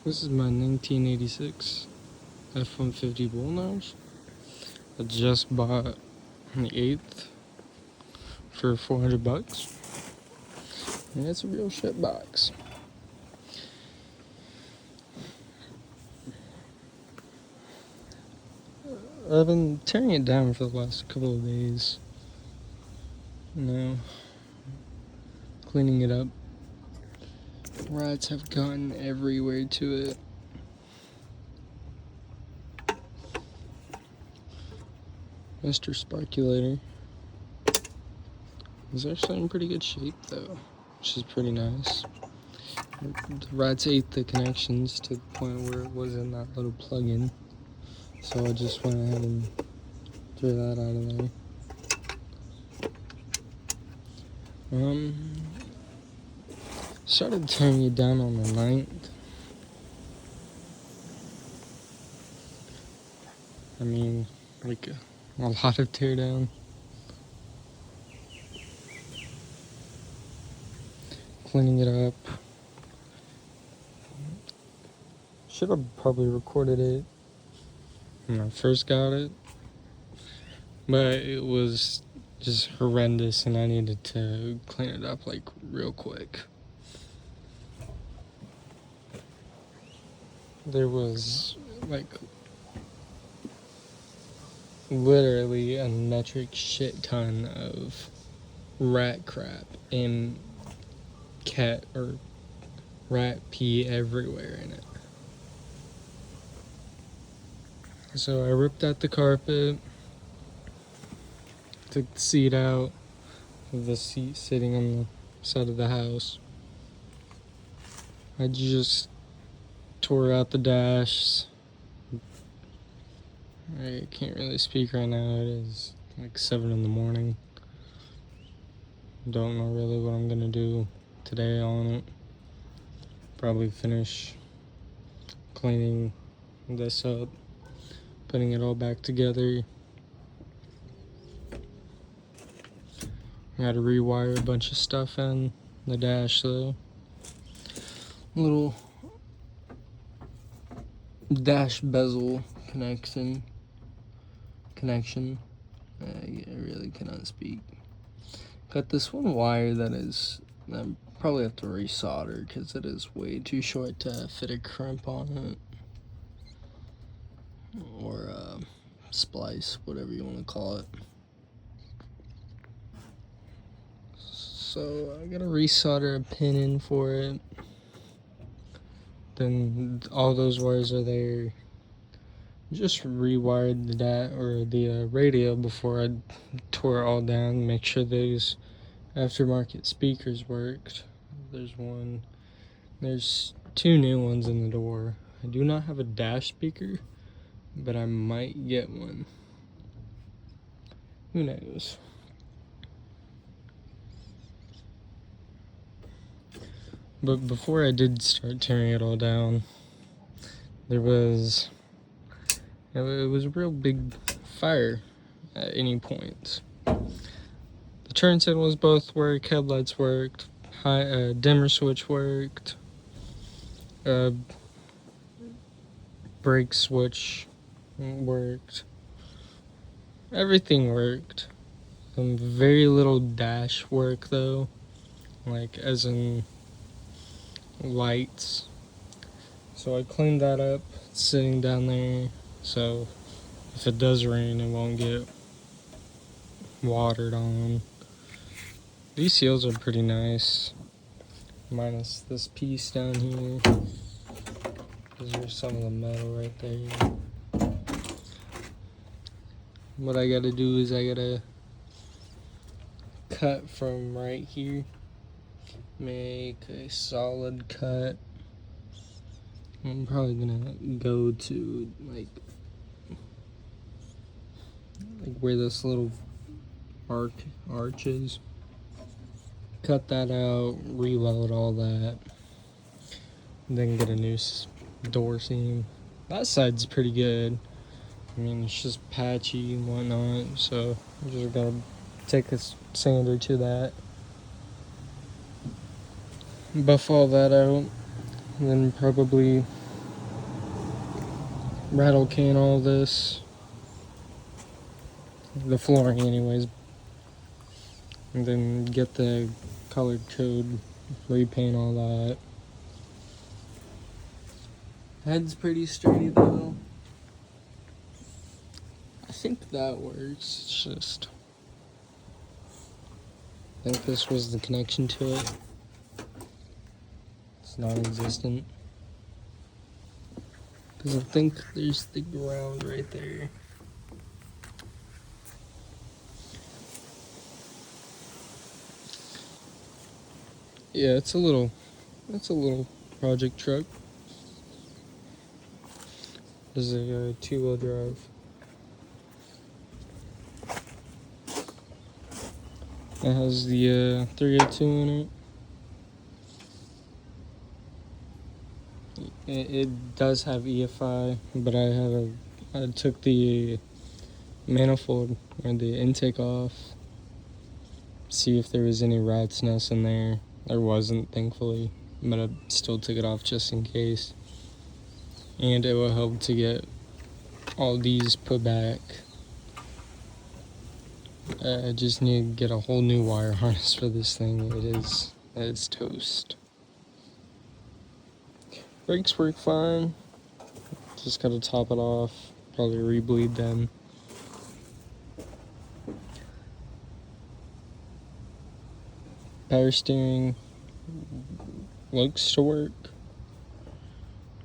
This is my 1986 f-150 Bullnose. I just bought on the 8th for $400. And it's a real shit box. I've been tearing it down for the last couple of days. Cleaning it up. Rats have gotten everywhere to it. Mr. Sparkulator is actually in pretty good shape though, which is pretty nice. The rats ate the connections to the point where it was in that little plug-in, so I just went ahead and threw that out of there. Started tearing it down on the 9th. I mean, like a lot of tear down. Cleaning it up. Should have probably recorded it when I first got it, but it was just horrendous and I needed to clean it up like real quick. There was like literally a metric shit ton of rat crap and cat or rat pee everywhere in it. So I ripped out the carpet, took the seat out of the seat sitting on the side of the house. I just tore out the dash. I can't really speak right now. It is like 7 in the morning. Don't know really what I'm gonna do today on it. Probably finish cleaning this up, putting it all back together. I had to rewire a bunch of stuff in the dash though. Little dash bezel connection. I really cannot speak. Got this one wire that is, I probably have to resolder because it is way too short to fit a crimp on it, or splice, whatever you want to call it. So I gotta resolder a pin in for it. Then all those wires are there. Just rewired the radio before I tore it all down. Make sure those aftermarket speakers worked. There's 2 new ones in the door. I do not have a dash speaker, but I might get one. Who knows? But before I did start tearing it all down, it was a real big fire at any point. The turn signals both worked, headlights worked, dimmer switch worked, brake switch worked. Everything worked. Very little dash work though, like as in lights. So I cleaned that up, sitting down there, so if it does rain it won't get watered on. These seals are pretty nice, minus this piece down here. These are some of the metal right there. What I gotta do is I gotta cut from right here, make a solid cut. I'm probably gonna go to like where this little arch is. Cut that out, re-weld all that, and then get a new door seam. That side's pretty good. I mean, it's just patchy and whatnot, so I'm just gonna take a sander to that, buff all that out, and then probably rattle can all this, the flooring anyways, and then get the colored code, repaint all that. Head's pretty sturdy though. I think that works. It's just, I think this was the connection to it. It's non-existent. Because I think there's the ground right there. Yeah, it's a little project truck. This is a two-wheel drive. It has the 302 in it. It does have EFI, but I took the manifold or the intake off. See if there was any rat's nest in there. There wasn't, thankfully, but I still took it off just in case. And it will help to get all these put back. I just need to get a whole new wire harness for this thing. It's toast. Brakes work fine. Just gotta top it off. Probably rebleed them. Power steering looks to work.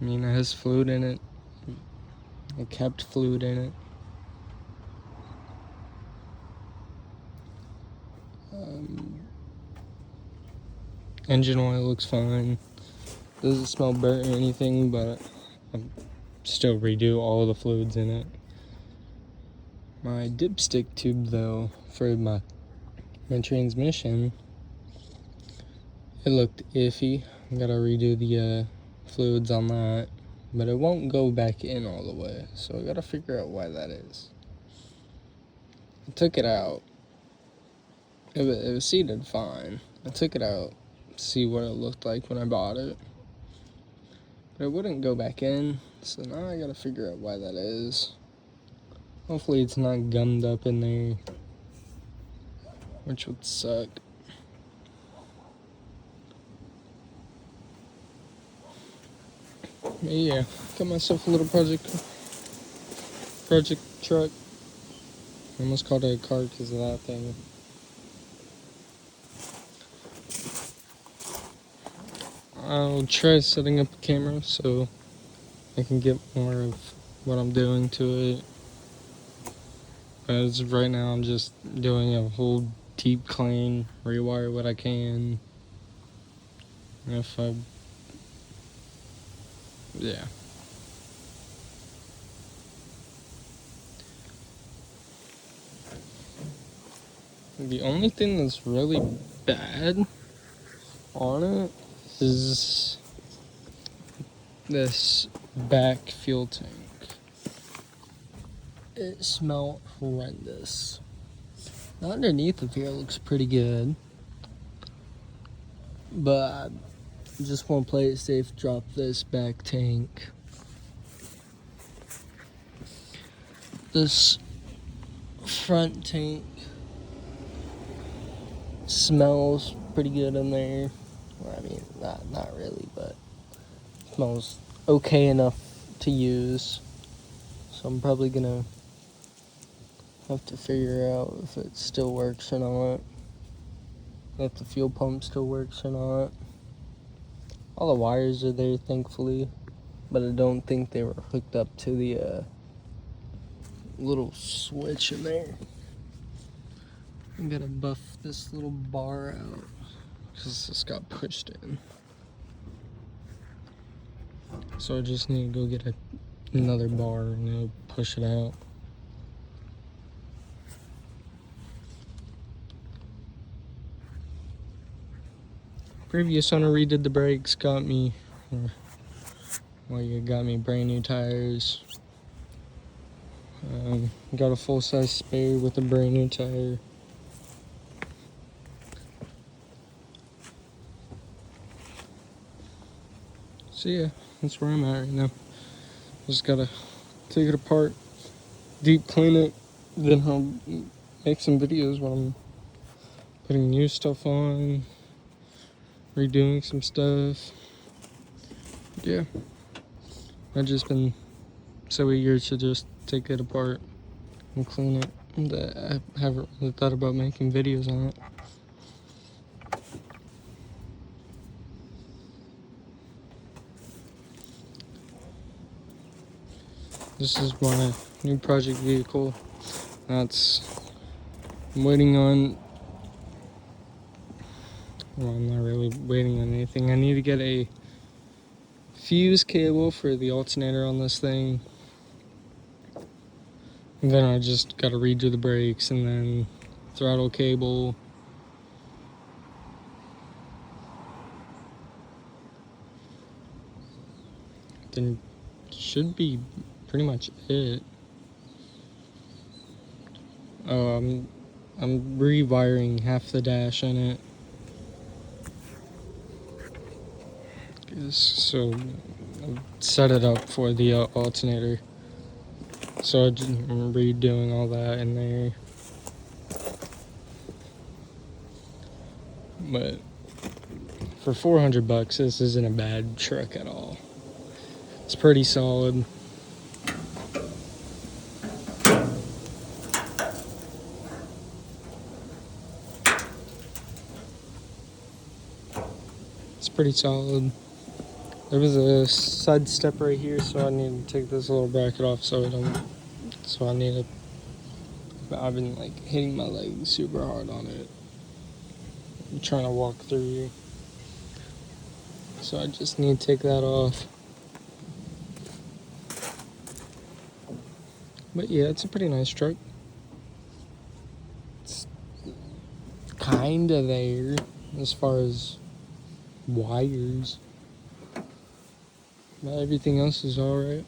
I mean, it has fluid in it. It kept fluid in it. Engine oil looks fine. Doesn't smell burnt or anything, but I'll still redo all the fluids in it. My dipstick tube, though, for my transmission, it looked iffy. I gotta redo the fluids on that, but it won't go back in all the way, so I gotta figure out why that is. I took it out. It was seated fine. I took it out to see what it looked like when I bought it, but it wouldn't go back in, so now I gotta figure out why that is. Hopefully it's not gummed up in there, which would suck. But yeah, got myself a little project truck. I almost called it a car because of that thing. I'll try setting up a camera so I can get more of what I'm doing to it. But as of right now, I'm just doing a whole deep clean, rewire what I can. And yeah. The only thing that's really bad on it is this back fuel tank. It smelled horrendous. The underneath of here looks pretty good, but I just want to play it safe, drop this back tank. This front tank smells pretty good in there. Well, I mean, not really, but smells okay enough to use. So I'm probably gonna have to figure out if it still works or not. If the fuel pump still works or not. All the wires are there, thankfully, but I don't think they were hooked up to the little switch in there. I'm gonna buff this little bar out because this got pushed in. So I just need to go get another bar and push it out. Previous owner redid the brakes, got me brand new tires. Got a full-size spare with a brand new tire. So yeah, that's where I'm at right now. Just gotta take it apart, deep clean it, then I'll make some videos when I'm putting new stuff on, redoing some stuff. Yeah, I've just been so eager to just take it apart and clean it that I haven't really thought about making videos on it. This is my new project vehicle. I'm waiting on, well, I'm not really waiting on anything. I need to get a fuse cable for the alternator on this thing. And then I just gotta redo the brakes, and then throttle cable. Then should be pretty much it. Oh, I'm rewiring half the dash in it. So I set it up for the alternator. So I'm redoing all that in there. But for $400, this isn't a bad truck at all. It's pretty solid. It's pretty solid. There was a side step right here, so I need to take this little bracket off so I need to, I've been like hitting my leg super hard on it. I'm trying to walk through, so I just need to take that off. But yeah, it's a pretty nice truck. It's kinda there as far as wires, but everything else is alright.